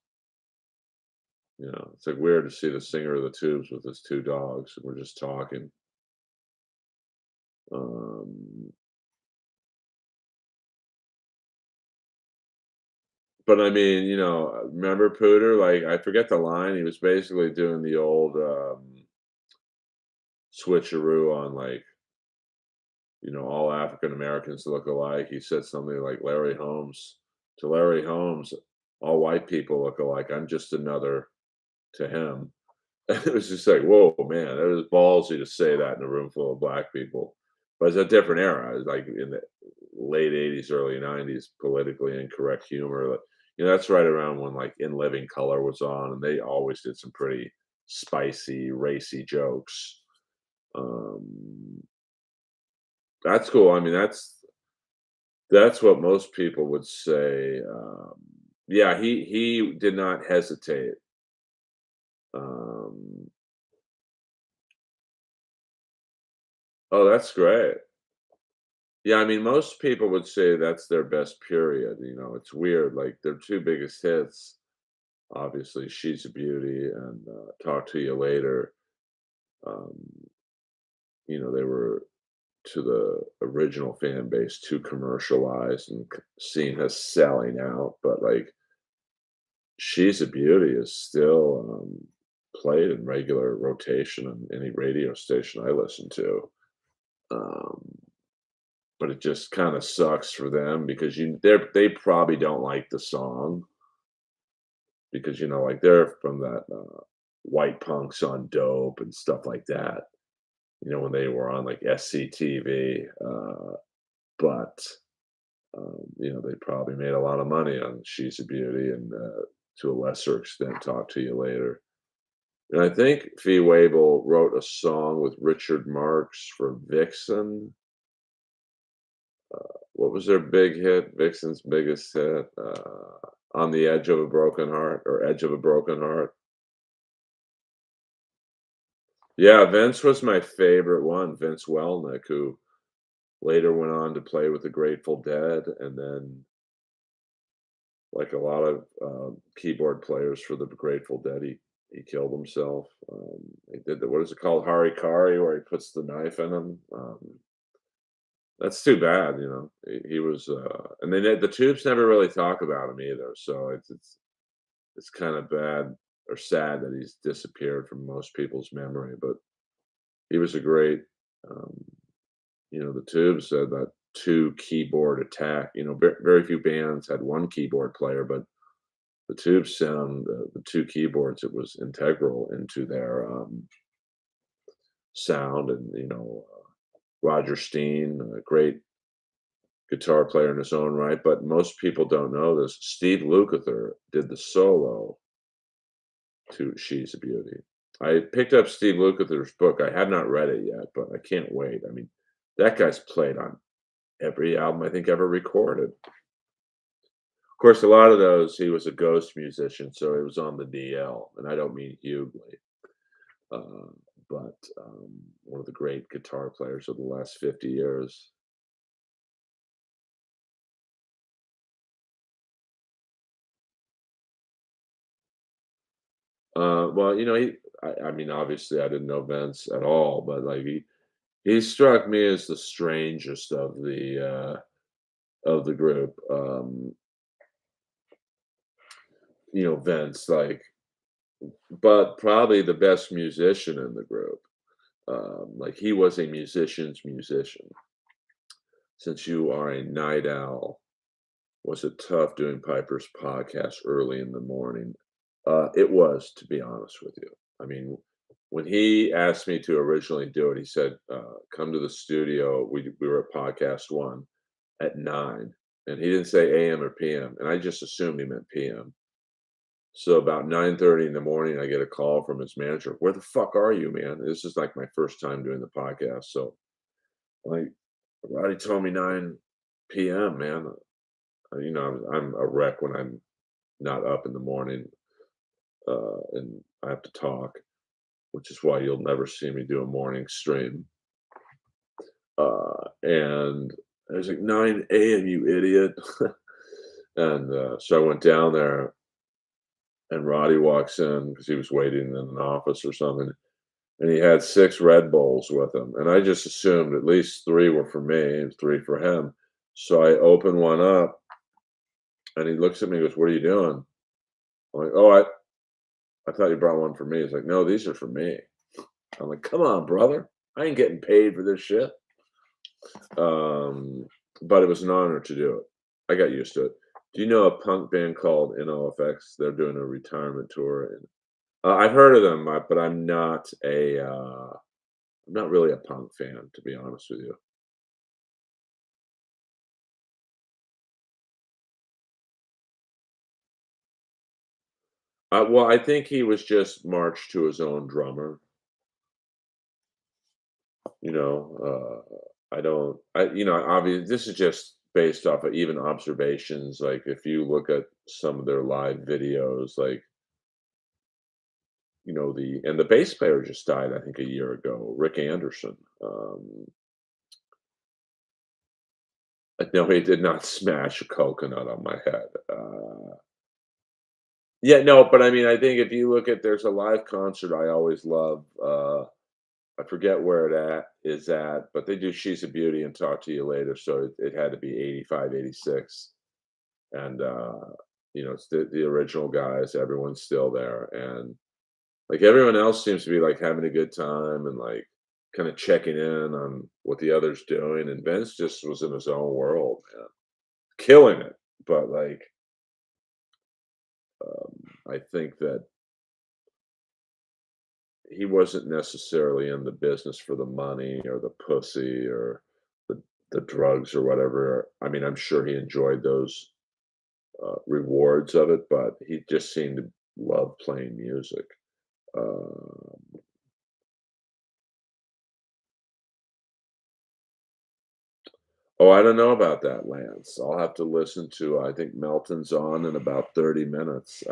It's like weird to see the singer of the Tubes with his two dogs, and we're just talking. Um, But I mean, remember Pooter? Like, I forget the line. He was basically doing the old switcheroo on like, all African Americans look alike. He said something like Larry Holmes to Larry Holmes, all white people look alike. I'm just another to him. It was just like, whoa, man, it was ballsy to say that in a room full of black people. But it's a different era. It was like in the late '80s, early '90s, politically incorrect humor. Like, that's right around when like In Living Color was on, and they always did some pretty spicy, racy jokes. Um, that's cool. I mean, that's what most people would say. Yeah, he did not hesitate. Um, oh, that's great. Yeah, I mean, most people would say that's their best period. It's weird. Like their two biggest hits, obviously, "She's a Beauty" and "Talk to You Later." Um, they were to the original fan base too commercialized and seen as selling out. But like "She's a Beauty" is still played in regular rotation on any radio station I listen to. Um, but it just kind of sucks for them because they probably don't like the song because like they're from that white punks on dope and stuff like that. When they were on like SCTV, but they probably made a lot of money on "She's a Beauty" and to a lesser extent, "Talk to You Later." And I think Fee Waybill wrote a song with Richard Marx for Vixen. What was their big hit? Vixen's biggest hit? "On the Edge of a Broken Heart" or "Edge of a Broken Heart." Yeah, Vince was my favorite one, Vince Welnick, who later went on to play with the Grateful Dead, and then, like a lot of, keyboard players for the Grateful Dead, he killed himself. He did the what is it called? Harikari, where he puts the knife in him. That's too bad, He was, and then the Tubes never really talk about him either, so it's kinda bad or sad that he's disappeared from most people's memory, but he was a great, um the Tubes said that two keyboard attack. Very few bands had one keyboard player, but the Tubes sound, the two keyboards, it was integral into their sound. And Roger Steen, a great guitar player in his own right, but most people don't know this. Steve Lukather did the solo to "She's a Beauty." I picked up Steve Lukather's book. I have not read it yet, but I can't wait. I mean, that guy's played on every album I think ever recorded. Of course, a lot of those, he was a ghost musician, so it was on the DL, and I don't mean Hughley, uh, but one of the great guitar players of the last 50 years. Well, I mean, obviously, I didn't know Vince at all, but like he struck me as the strangest of the group. Vince, like, but probably the best musician in the group. Like he was a musician's musician. Since you are a night owl, was it tough doing Piper's podcast early in the morning? It was, to be honest with you. I mean, when he asked me to originally do it, he said, "Come to the studio." We were at podcast one at 9, and he didn't say AM or PM, and I just assumed he meant PM. So about 9:30 in the morning, I get a call from his manager. "Where the fuck are you, man?" This is like my first time doing the podcast, so like, Roddy told me 9 PM, man. I'm a wreck when I'm not up in the morning, and I have to talk, which is why you'll never see me do a morning stream. And I was like, 9 AM, you idiot. And so I went down there, and Roddy walks in because he was waiting in an office or something. And he had 6 Red Bulls with him. And I just assumed at least 3 were for me and 3 for him. So I opened one up And he looks at me and goes, "What are you doing?" I'm like, "Oh, I thought you brought one for me." He's like, "No, these are for me." I'm like, "Come on, brother. I ain't getting paid for this shit." Um, but it was an honor to do it. I got used to it. Do you know a punk band called NOFX? They're doing a retirement tour, and I've heard of them, but I'm not really a punk fan, to be honest with you. Well, I think he was just marched to his own drummer. You know, I don't, obviously, this is just based off of even observations. Like, if you look at some of their live videos, like, the bass player just died, I think, a year ago, Rick Anderson. No, he did not smash a coconut on my head. Yeah, no, but I mean, I think if you look at, there's a live concert I always love. I forget where it is at, but they do "She's a Beauty" and "Talk to You Later," so it had to be 85, 86, and, it's the original guys, everyone's still there, and, like, everyone else seems to be, like, having a good time and, like, kinda checking in on what the other's doing, and Vince just was in his own world, man, killing it, but, like, I think that he wasn't necessarily in the business for the money or the pussy or the drugs or whatever. I mean, I'm sure he enjoyed those rewards of it, but he just seemed to love playing music. Uh, oh, I don't know about that, Lance. I'll have to listen to. I think Melton's on in about 30 minutes.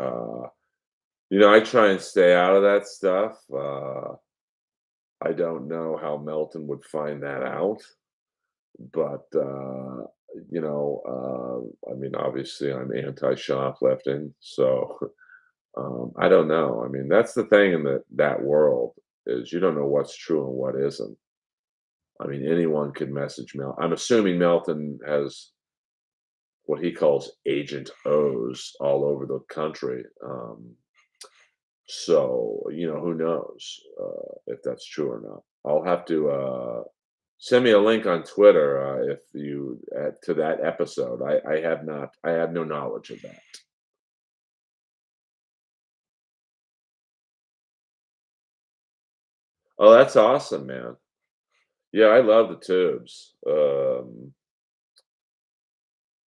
I try and stay out of that stuff. I don't know how Melton would find that out. But, I mean, obviously, I'm anti-shoplifting, so, I don't know. I mean, that's the thing in that world is you don't know what's true and what isn't. I mean, anyone could message Mel. I'm assuming Melton has what he calls Agent O's all over the country. So, who knows, if that's true or not. I'll have to, send me a link on Twitter, if you to that episode. I have no knowledge of that. Oh, that's awesome, man. Yeah, I love the Tubes. You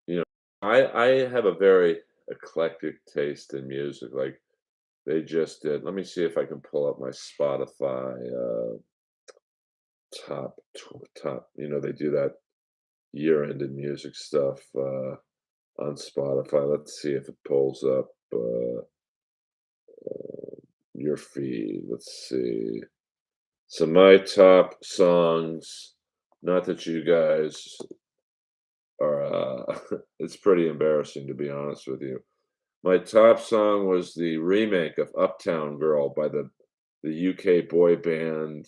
know, I have a very eclectic taste in music. Like, they just did, let me see if I can pull up my Spotify, top, they do that year-ended music stuff, on Spotify. Let's see if it pulls up, your feed. Let's see. So my top songs, not that you guys are, it's pretty embarrassing to be honest with you. My top song was the remake of Uptown Girl by the UK boy band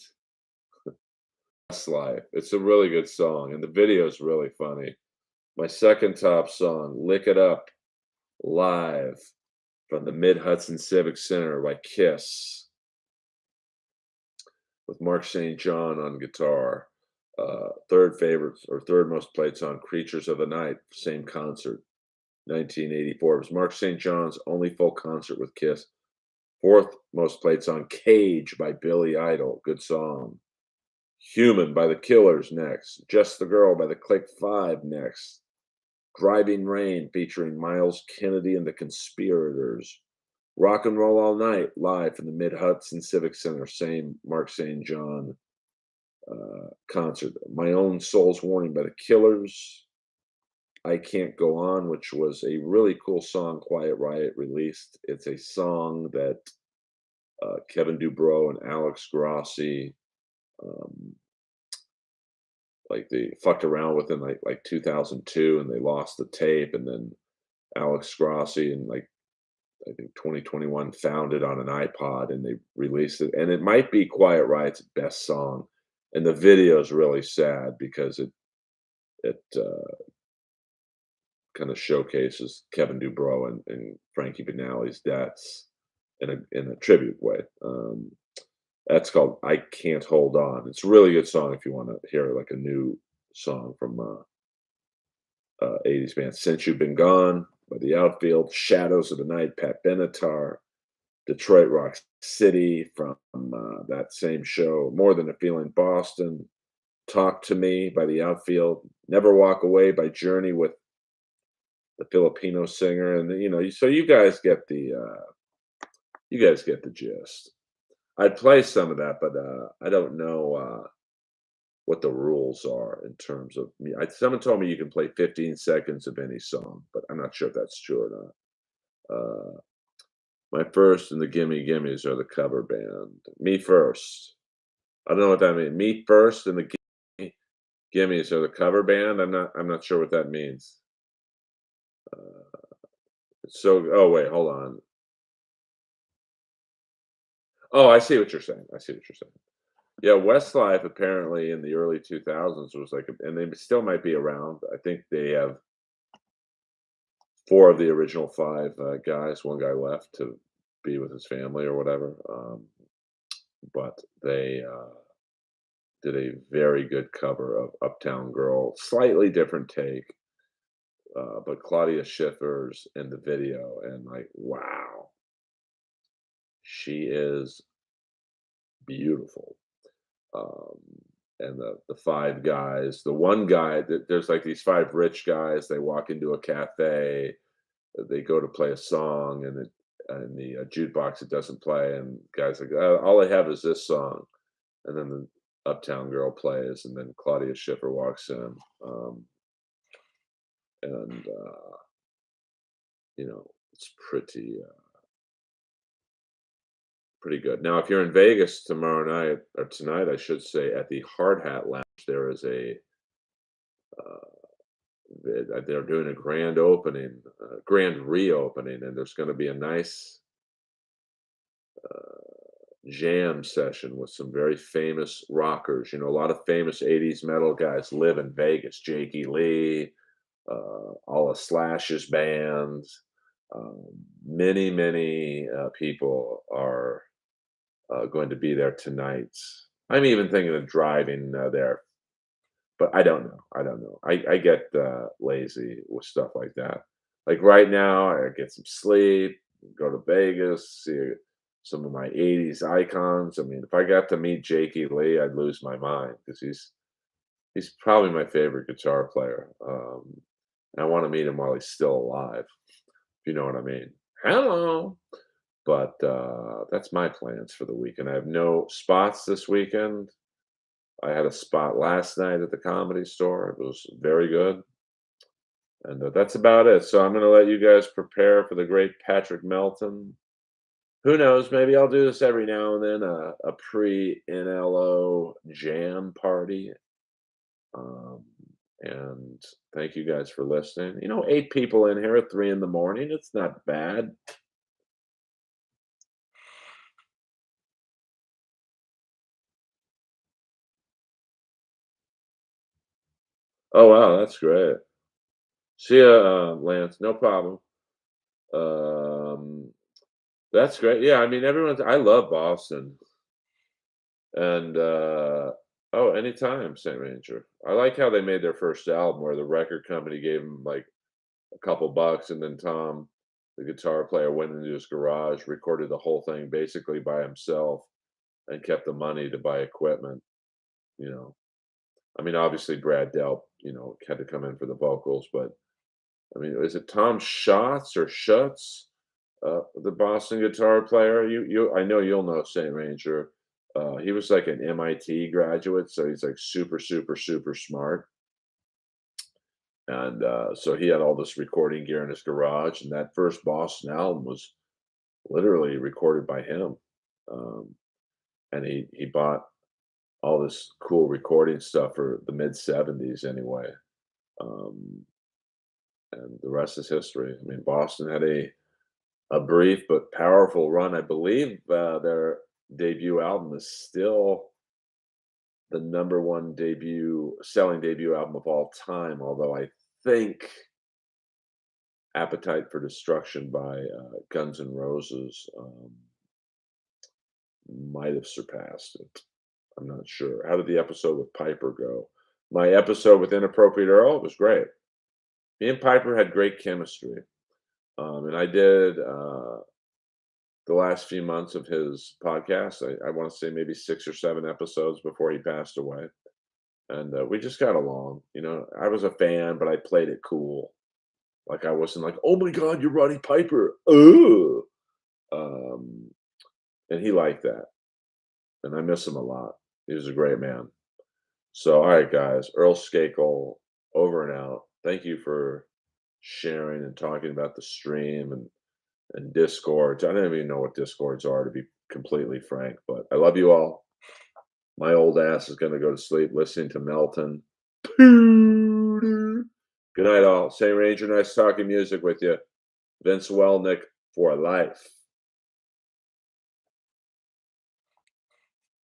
Westlife. It's a really good song, and the video is really funny. My second top song, Lick It Up, live from the Mid Hudson Civic Center by Kiss with Mark St. John on guitar. Third favorite or third most played song, Creatures of the Night, same concert, 1984. It was Mark St. John's only full concert with Kiss. Fourth most played song, Cage by Billy Idol, good song. Human by The Killers next. Just the Girl by the Click Five next. Driving Rain featuring Miles Kennedy and the Conspirators. Rock and Roll All Night live from the Mid Hudson Civic Center, same Mark St. John concert. My Own Soul's Warning by the Killers. I Can't Go On, which was a really cool song Quiet Riot released. It's a song that Kevin Dubrow and Alex Grossi, um, like, they fucked around with in like 2002, and they lost the tape, and then Alex Grossi and, like, I think 2021 found it on an iPod and they released it. And it might be Quiet Riot's best song. And the video is really sad because it kind of showcases Kevin Dubrow and Frankie Banali's deaths in a tribute way. That's called "I Can't Hold On." It's a really good song if you want to hear like a new song from 80s band. "Since You've Been Gone" by the Outfield, "Shadows of the Night," Pat Benatar, "Detroit Rock City" from that same show, "More Than a Feeling," Boston, "Talk to Me" by the Outfield, "Never Walk Away" by Journey with the Filipino singer, and so you guys get the gist. I'd play some of that, but I don't know what the rules are in terms of me. Someone told me you can play 15 seconds of any song, but I'm not sure if that's true or not. My First and the Gimme Gimmes are the cover band. Me First. I don't know what that means. Me First and the Gimme Gimmes are the cover band. I'm not sure what that means. Oh wait, hold on. Oh, I see what you're saying. I see what you're saying. Yeah, Westlife apparently in the early 2000s was like, and they still might be around. I think they have four of the original five guys. One guy left to be with his family or whatever. But they did a very good cover of Uptown Girl, slightly different take, but Claudia Schiffer's in the video, and like, wow, she is beautiful. Um, and the five guys, the one guy that there's like these five rich guys. They walk into a cafe, they go to play a song, and the jukebox it doesn't play, and guys like, all I have is this song, and then the Uptown Girl plays, and then Claudia Schiffer walks in, and it's pretty good. Now, if you're in Vegas tomorrow night or tonight, I should say, at the Hard Hat Lounge, there is a they're doing a grand reopening, and there's going to be a nice jam session with some very famous rockers. A lot of famous '80s metal guys live in Vegas. Jakey Lee, all of Slash's bands. Um, many people are going to be there tonight. I'm even thinking of driving there, but I don't know. I don't know. I get lazy with stuff like that. Like right now, I get some sleep, go to Vegas, see some of my '80s icons. I mean, if I got to meet Jakey Lee, I'd lose my mind because he's probably my favorite guitar player. And I want to meet him while he's still alive. If you know what I mean. Hello. But that's my plans for the weekend. I have no spots this weekend. I had a spot last night at the Comedy Store. It was very good, and that's about it. So I'm gonna let you guys prepare for the great Patrick Melton. Who knows? Maybe I'll do this every now and then, a pre-NLO jam party. Um, and thank you guys for listening. 8 people in here at 3 in the morning. It's not bad. Oh, wow, that's great. See ya, Lance. No problem. Um, that's great. Yeah, I mean, I love Boston, and oh, anytime, Saint Ranger. I like how they made their first album where the record company gave them like a couple bucks, and then Tom, the guitar player, went into his garage, recorded the whole thing basically by himself, and kept the money to buy equipment. You know, I mean, obviously Brad Delp, had to come in for the vocals, but I mean, is it Tom Schatz or Schutz? The Boston guitar player. I know you'll know Saint Ranger. He was like an MIT graduate, so he's like super, super, super smart. And so he had all this recording gear in his garage, and that first Boston album was literally recorded by him. Um, and he bought all this cool recording stuff for the mid '70s anyway. Um, and the rest is history. I mean, Boston had a brief but powerful run. I believe their debut album is still the number one selling debut album of all time. Although I think Appetite for Destruction by Guns N' Roses might have surpassed it. I'm not sure. How did the episode with Piper go? My episode with Inappropriate Earl was great. Me and Piper had great chemistry. And I did the last few months of his podcast. I want to say maybe 6 or 7 episodes before he passed away. And we just got along. I was a fan, but I played it cool. Like I wasn't like, oh my God, you're Roddy Piper. Oh. Um, and he liked that. And I miss him a lot. He was a great man. So, all right, guys, Earl Skakel over and out. Thank you for sharing and talking about the stream and discords. I don't even know what discords are, to be completely frank, but I love you all. My old ass is going to go to sleep listening to Melton. Good night, all. St. Ranger, nice talking music with you. Vince Welnick for life.